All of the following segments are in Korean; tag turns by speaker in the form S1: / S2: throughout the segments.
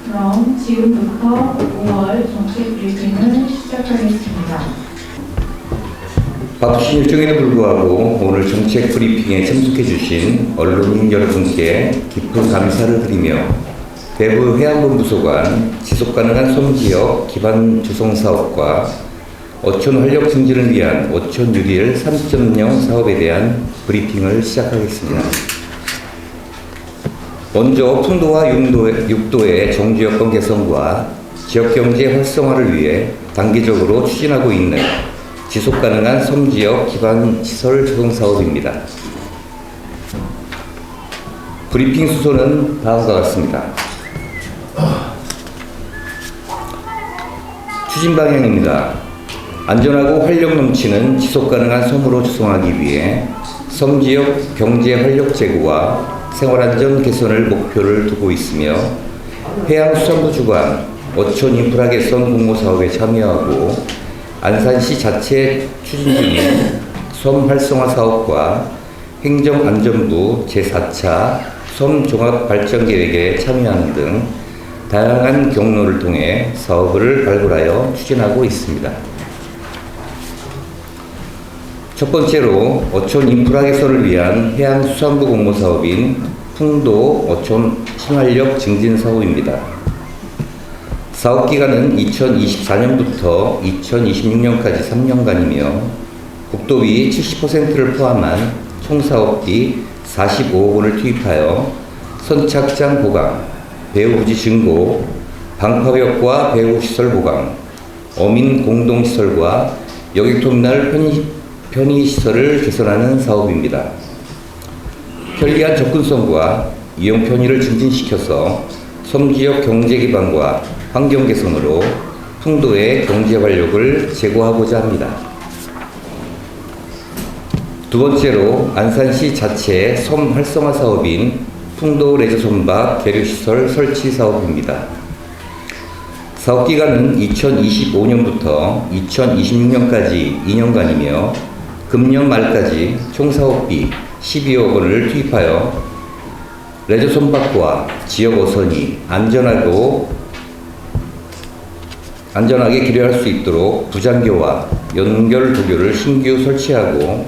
S1: 그럼 지금부터 5월 정책 브리핑을 시작하겠습니다.
S2: 바쁘신 일정에도 불구하고 오늘 정책 브리핑에 참석해 주신 언론인 여러분께 깊은 감사를 드리며 대구 해양본부소관 지속가능한 섬지역 기반 조성 사업과 어촌 활력 증진을 위한 어촌 뉴딜 3.0 사업에 대한 브리핑을 시작하겠습니다. 먼저 풍도와 육도의 정주여건 개선과 지역경제 활성화를 위해 단기적으로 추진하고 있는 지속가능한 섬지역 기반 시설 조성 사업입니다. 브리핑 수소는 다음과 같습니다. 추진 방향입니다. 안전하고 활력 넘치는 지속가능한 섬으로 조성하기 위해 섬지역 경제 활력 제고와 생활안전 개선을 목표를 두고 있으며 해양수산부 주관 어촌 인프라 개선 공모사업에 참여하고 안산시 자체 추진 중인 섬 활성화 사업과 행정안전부 제4차 섬 종합발전계획에 참여하는 등 다양한 경로를 통해 사업을 발굴하여 추진하고 있습니다. 첫 번째로 어촌 인프라 개선을 위한 해양수산부 공모사업인 풍도 어촌 신활력 증진 사업입니다. 사업기간은 2024년부터 2026년까지 3년간이며 국도비 70%를 포함한 총 사업비 45억 원을 투입하여 선착장 보강, 배후부지 증고, 방파벽과 배후시설 보강, 어민 공동시설과 여객터미널 편의시설을 개선하는 사업입니다. 편리한 접근성과 이용 편의를 증진시켜서 섬지역 경제 기반과 환경 개선으로 풍도의 경제 활력을 제고하고자 합니다. 두 번째로 안산시 자체 섬 활성화 사업인 풍도 레저 선박 계류시설 설치 사업입니다. 사업 기간은 2025년부터 2026년까지 2년간이며 금년 말까지 총 사업비 12억 원을 투입하여 레저 선박과 지역 어선이 안전하게 기뢰할 수 있도록 부장교와 연결 도교를 신규 설치하고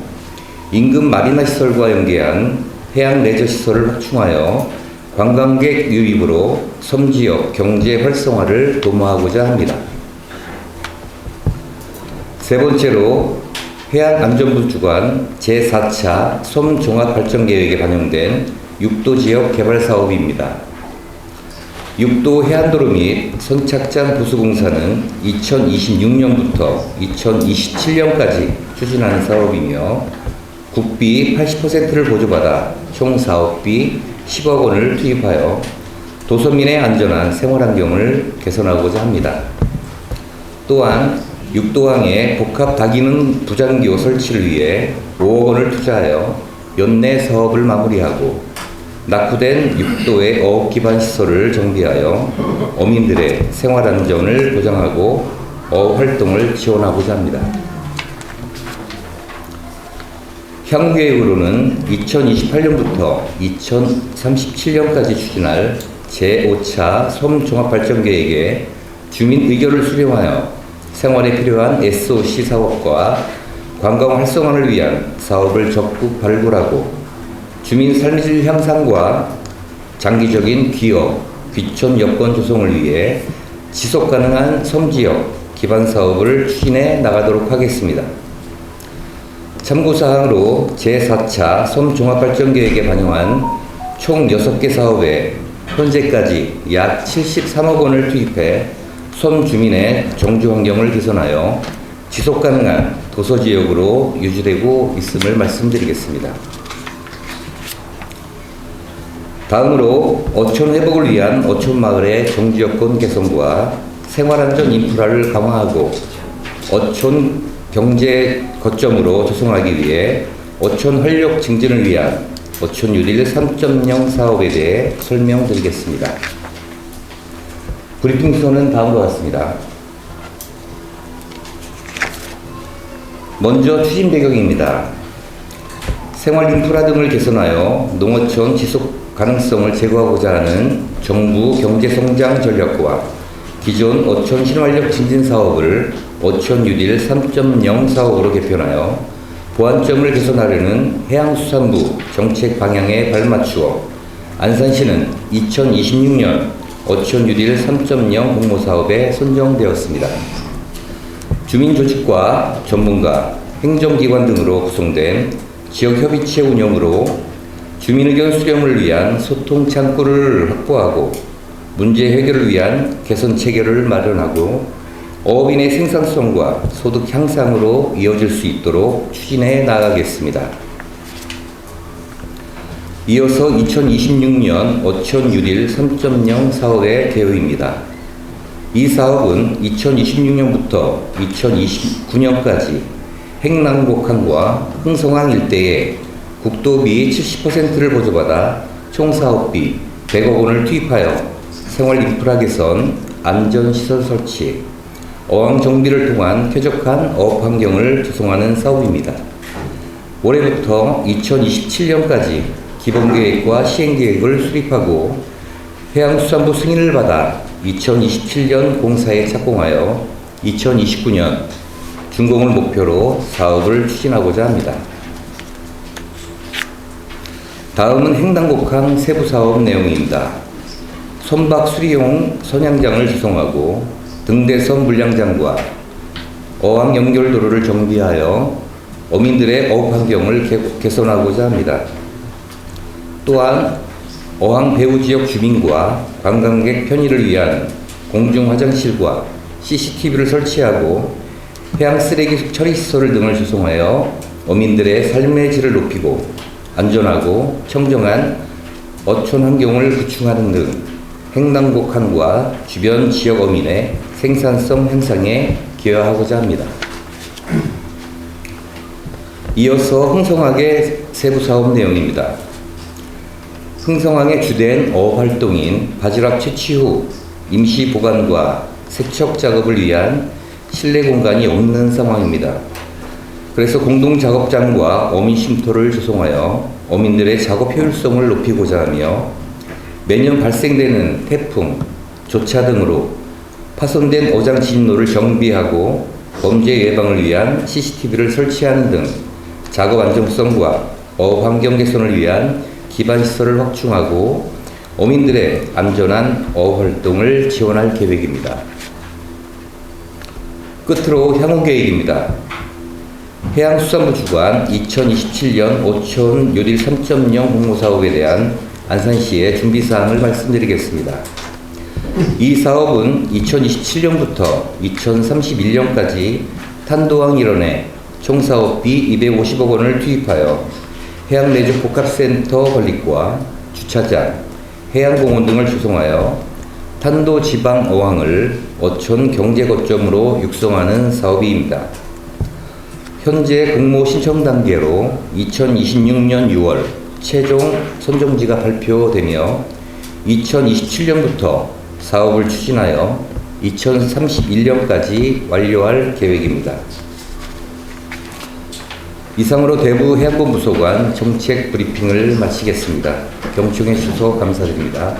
S2: 인근 마리나 시설과 연계한 해양 레저 시설을 확충하여 관광객 유입으로 섬지역 경제 활성화를 도모하고자 합니다. 세 번째로 해양안전부 주관 제4차 섬 종합발전계획에 반영된 육도 지역 개발 사업입니다. 육도 해안도로 및 선착장 보수공사는 2026년부터 2027년까지 추진하는 사업이며 국비 80%를 보조받아 총 사업비 10억 원을 투입하여 도서민의 안전한 생활환경을 개선하고자 합니다. 또한 육도항에 복합 다기능 부장교 설치를 위해 5억 원을 투자하여 연내 사업을 마무리하고 낙후된 육도의 어업 기반 시설을 정비하여 어민들의 생활 안전을 보장하고 어업 활동을 지원하고자 합니다. 향후 계획으로는 2028년부터 2037년까지 추진할 제5차 섬 종합발전 계획에 주민 의견을 수렴하여 생활에 필요한 SOC 사업과 관광 활성화를 위한 사업을 적극 발굴하고 주민 삶의 질 향상과 장기적인 기업, 귀촌 여건 조성을 위해 지속 가능한 섬지역 기반 사업을 추진해 나가도록 하겠습니다. 참고사항으로 제4차 섬 종합발전계획에 반영한 총 6개 사업에 현재까지 약 73억 원을 투입해 섬 주민의 정주 환경을 개선하여 지속 가능한 도서지역으로 유지되고 있음을 말씀드리겠습니다. 다음으로 어촌 회복을 위한 어촌마을의 정주여건 개선과 생활안전 인프라를 강화하고 어촌 경제 거점으로 조성하기 위해 어촌 활력 증진을 위한 어촌 뉴딜 3.0 사업에 대해 설명드리겠습니다. 브리핑 순서는 다음과 같습니다. 먼저 추진 배경입니다. 생활 인프라 등을 개선하여 농어촌 지속 가능성을 제거하고자 하는 정부 경제성장 전략과 기존 어촌 신활력 증진 사업을 어촌 뉴딜 3.0 사업으로 개편하여 보완점을 개선하려는 해양수산부 정책 방향에 발맞추어 안산시는 2026년 어촌 뉴딜 3.0 공모사업에 선정되었습니다. 주민조직과 전문가, 행정기관 등으로 구성된 지역협의체 운영으로 주민의견 수렴을 위한 소통 창구를 확보하고 문제 해결을 위한 개선 체계를 마련하고 어업인의 생산성과 소득 향상으로 이어질 수 있도록 추진해 나가겠습니다. 이어서 2026년 어촌 뉴딜 3.0 사업의 개요입니다. 이 사업은 2026년부터 2029년까지 행남곡항과 흥성항 일대에 국도비 70%를 보조받아 총 사업비 100억 원을 투입하여 생활 인프라 개선, 안전시설 설치, 어항 정비를 통한 쾌적한 어업 환경을 조성하는 사업입니다. 올해부터 2027년까지 기본계획과 시행계획을 수립하고 해양수산부 승인을 받아 2027년 공사에 착공하여 2029년 준공을 목표로 사업을 추진하고자 합니다. 다음은 횡단곡항 세부사업 내용입니다. 선박 수리용 선양장을 조성하고 등대선 물량장과 어항 연결도로를 정비하여 어민들의 어업 환경을 개선하고자 합니다. 또한 어항 배후 지역 주민과 관광객 편의를 위한 공중 화장실과 CCTV를 설치하고 해양 쓰레기 처리 시설 등을 조성하여 어민들의 삶의 질을 높이고 안전하고 청정한 어촌 환경을 구축하는 등 횡단곡항과 주변 지역 어민의 생산성 향상에 기여하고자 합니다. 이어서 흥성항의 세부 사업 내용입니다. 흥성항의 주된 어업 활동인 바지락 채취 후 임시 보관과 세척 작업을 위한 실내 공간이 없는 상황입니다. 그래서 공동 작업장과 어민 쉼터를 조성하여 어민들의 작업 효율성을 높이고자 하며 매년 발생되는 태풍, 조차 등으로 파손된 어장 진로를 정비하고 범죄 예방을 위한 CCTV를 설치하는 등 작업 안정성과 어업 환경 개선을 위한 기반 시설을 확충하고 어민들의 안전한 어업 활동을 지원할 계획입니다. 끝으로 향후 계획입니다. 해양수산부 주관 2027년 어촌 뉴딜 3.0 공모사업에 대한 안산시의 준비사항을 말씀드리겠습니다. 이 사업은 2027년부터 2031년까지 탄도항 일원에 총 사업비 250억 원을 투입하여 해양내적 복합센터 건립과 주차장, 해양공원 등을 조성하여 탄도 지방 어항을 어촌 경제거점으로 육성하는 사업입니다. 현재 공모 신청 단계로 2026년 6월 최종 선정지가 발표되며 2027년부터 사업을 추진하여 2031년까지 완료할 계획입니다. 이상으로 대구 해양본부소관 정책 브리핑을 마치겠습니다. 경청해 주셔서 감사드립니다.